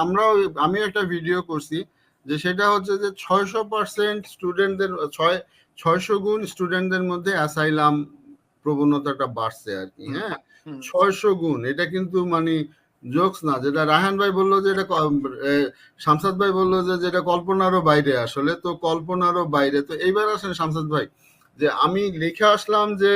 আমরাও আমি একটা ভিডিও করছি যে সেটা হচ্ছে যে 600% স্টুডেন্টদের 600 গুণ স্টুডেন্টদের মধ্যে অ্যাসাইলাম প্রবণতাটা বাড়ছে আর কি। হ্যাঁ, 600 গুণ, এটা কিন্তু মানে জোকস না। যেটা রায়হান ভাই বললো যে এটা শামসাদ ভাই বললো যে যেটা কল্পনারও বাইরে, আসলে তো কল্পনারও বাইরে। তো এইবার আসেন শামসাদ ভাই, যে আমি লিখে আসলাম যে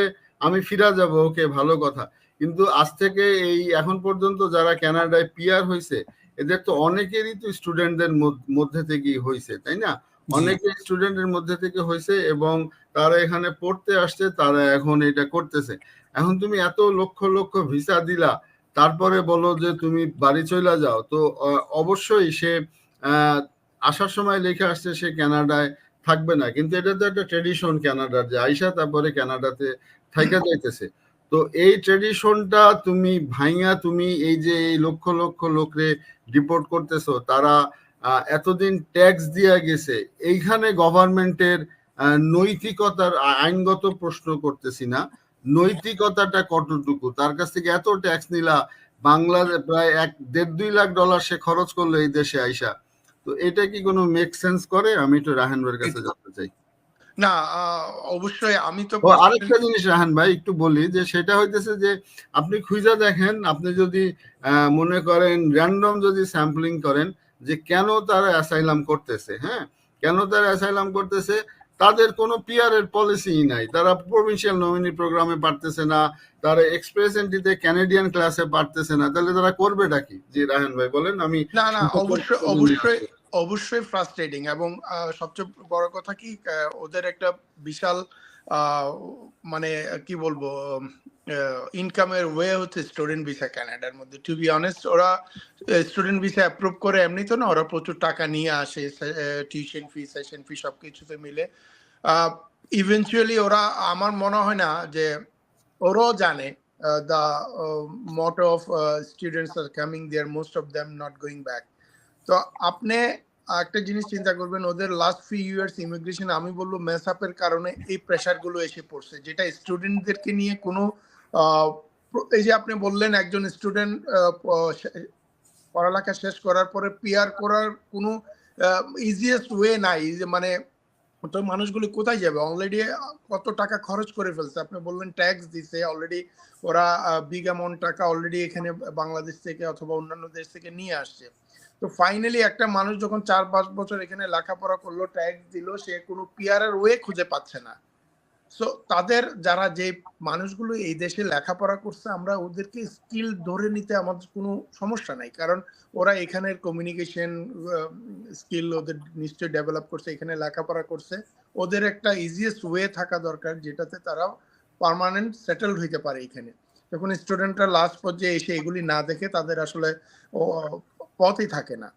আমি ফিরা যাব, ওকে ভালো কথা, কিন্তু আজ থেকে এই এখন পর্যন্ত যারা কানাডায় পিআর হয়েছে এদের তো অনেকেরই তো স্টুডেন্টদের মধ্যে থেকেই হয়েছে, তাই না? অনেকে স্টুডেন্টের মধ্যে থেকে হয়েছে এবং তারা এখানে পড়তে আসছে, তারা এখন এটা করতেছে। এখন তুমি এত লক্ষ লক্ষ ভিসা দিলা, তারপরে বলো যে তুমি বাড়ি চলে যাও, তো অবশ্যই সে আসার সময় লিখে আসছে সে কানাডায় থাকবে না, কিন্তু এটা তো একটা ট্রেডিশন কানাডার, যে আইসা তারপরে কানাডাতে থাইকা যাইতেছে। তো এই ট্রেডিশনটা তুমি ভাইয়া তুমি এই যে এই লক্ষ লক্ষ লোকরে রিপোর্ট করতেছো, তারা এতদিন ট্যাক্স দিয়া গেছে, এইখানে গভর্নমেন্টের নৈতিকতার আইনগত প্রশ্ন করতেছি না, নৈতিকতাটা কতটুকু? তার কাছ থেকে এত ট্যাক্স নিলা, বাংলাদেশ প্রায় $1.5-2 লাখ সে খরচ করলো এই দেশে আইসা, তো এটা কি কোনো মেক সেন্স করে? আমি একটু রাহান ভাইয়ের কাছে জানতে চাই। না, অবশ্যই আমি তো আরেকটা জিনিস রাহান ভাই একটু বলি, যে সেটা হইতেছে যে আপনি খুঁজে দেখেন, আপনি যদি মনে করেন র্যান্ডম যদি স্যাম্পলিং করেন যে কেন তারা অ্যাসাইলাম করতেছে, হ্যাঁ, কেন তারা অ্যাসাইলাম করতেছে, তাদের কোনো পিআর এর পলিসি নাই, তারা প্রভিন্সিয়াল নমিনি প্রোগ্রামে পারতেছে না, তারা এক্সপ্রেস এন্ট্রিতে ক্যানাডিয়ান ক্লাসে পারতেছে না, তাহলে তারা করবেটা কি? জি রাহান ভাই বলেন। আমি না অবশ্যই ফ্রাস্ট্রেটিং, এবং সবচেয়ে বড় কথা কি, ওদের একটা বিশাল মানে কি বলবো ইনকামের ওয়ে হচ্ছে স্টুডেন্ট ভিসা কানাডার মধ্যে। টু বি অনেস্ট, ওরা স্টুডেন্ট ভিসা অ্যাপ্রুভ করে এমনি তো না, ওরা প্রচুর টাকা নিয়ে আসে, টিউশন ফি, সেশন ফি সবকিছুতে মিলে। ইভেনচুয়ালি ওরা, আমার মনে হয় না যে ওরাও জানে the motto of students are coming there, most of them not going back. তো আপনি একটা জিনিস চিন্তা করবেন, ওদের লাস্ট ফিউ ইয়ার্স ইমিগ্রেশন আমি বলবো মেস আপের কারণে এই প্রেশার গুলো এসে পড়ছে, যেটা স্টুডেন্টদেরকে নিয়ে কোনো এই যে আপনি বললেন একজন স্টুডেন্ট পড়ালেখা শেষ করার পরে পিআর করার কোনো ইজিয়েস্ট ওয়ে নাই, যে মানে তো মানুষগুলি কোথায় যাবে? অলরেডি কত টাকা খরচ করে ফেলছে, আপনি বললেন ট্যাক্স দিছে অলরেডি, ওরা বিগ অ্যামাউন্ট টাকা অলরেডি এখানে বাংলাদেশ থেকে অথবা অন্যান্য দেশ থেকে নিয়ে আসছে। তো ফাইনালি একটা মানুষ যখন 4-5 বছর এখানে লেখাপড়া করলো, ট্যাক্স দিল, সে কোনো পিআর এর ওয়ে খুঁজে পাচ্ছে না। সো তাদের যারা যে মানুষগুলো এই দেশে লেখাপড়া করছে, আমরা ওদেরকে স্কিল ধরে নিতে আমাদের কোনো সমস্যা নাই, কারণ ওরা এখানের কমিউনিকেশন স্কিল ওদের নিশ্চয়ই ডেভেলপ করছে, এখানে লেখাপড়া করছে, ওদের একটা ইজিয়েস্ট ওয়ে থাকা দরকার যেটাতে তারা পার্মানেন্ট সেটেলড হইতে পারে এখানে। যখন স্টুডেন্টরা লাস্ট পর্যায়ে এসে এগুলি না দেখে, তাদের আসলে পথই থাকে না।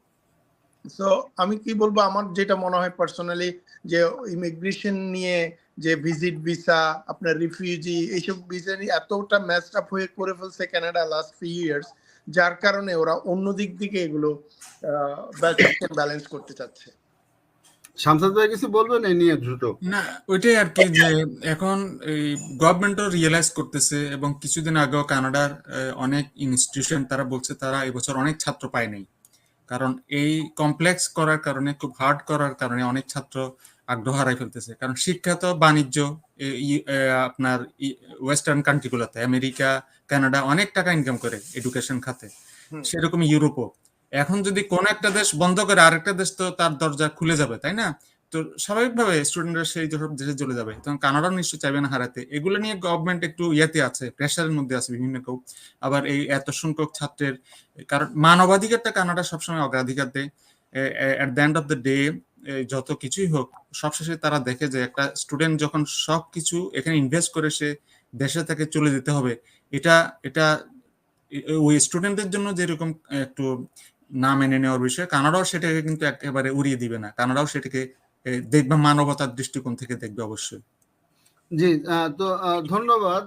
সো আমি কি বলবো, আমার যেটা মনে হয় পার্সোনালি, যে ইমিগ্রেশন নিয়ে যে ভিজিট ভিসা, আপনার রিফিউজি, এইসব ভিসা নিয়ে এতটা ম্যাচড আপ হয়ে করে ফেলছে কানাডা লাস্ট ফিউ ইয়ার্স, যার কারণে ওরা অন্য দিক থেকে এগুলো ব্যালেন্স করতে চাচ্ছে। শামসাদ ভাই কিছু বলবেন এই নিয়ে দ্রুত? না, ওইটাই আর কি, যে এখন এই গভর্নমেন্টও রিয়েলাইজ করতেছে, এবং কিছুদিন আগেও কানাডার অনেক ইনস্টিটিউশন তারা বলছে তারা এবছর অনেক ছাত্র পায় নাই, কারণ এই কমপ্লেক্স করার কারণে, খুব হার্ড করার কারণে অনেক ছাত্র আগ্রহ হারাই ফেলতেছে। কারণ শিক্ষা তো বাণিজ্য, আপনার ওয়েস্টার্ন কান্ট্রিগুলোতে আমেরিকা, কানাডা অনেক টাকা ইনকাম করে এডুকেশন খাতে, সেরকম ইউরোপও। এখন যদি কোন একটা দেশ বন্ধ করে আরেকটা দেশ তো তার দরজা খুলে যাবে, তাই না? তো স্বাভাবিকভাবে স্টুডেন্টরা সেই দেশে চলে যাবে, তখন কানাডাও নিশ্চয়ই চাইবে না হারাতে। এগুলো নিয়ে গভর্নমেন্ট একটু ইয়েতে আছে, প্রেশারের মধ্যে আছে বিভিন্ন কেউ। আবার এই এত সংখ্যক ছাত্রের, কারণ মানবাধিকারটা কানাডা সবসময় অগ্রাধিকার দেয়। At the end of the day, যত কিছুই হোক, সবশেষে তারা দেখে যে একটা স্টুডেন্ট যখন সবকিছু এখানে ইনভেস্ট করে সে দেশে থেকে চলে যেতে হবে, এটা এটা ওই স্টুডেন্টদের জন্য যেরকম একটু না মেনে নেওয়ার বিষয়, কানাডাও সেটাকে কিন্তু একেবারে উড়িয়ে দিবে না, কানাডাও সেটাকে দেখবে মানবতার দৃষ্টিকোণ থেকে দেখবে অবশ্যই। জি, তো ধন্যবাদ।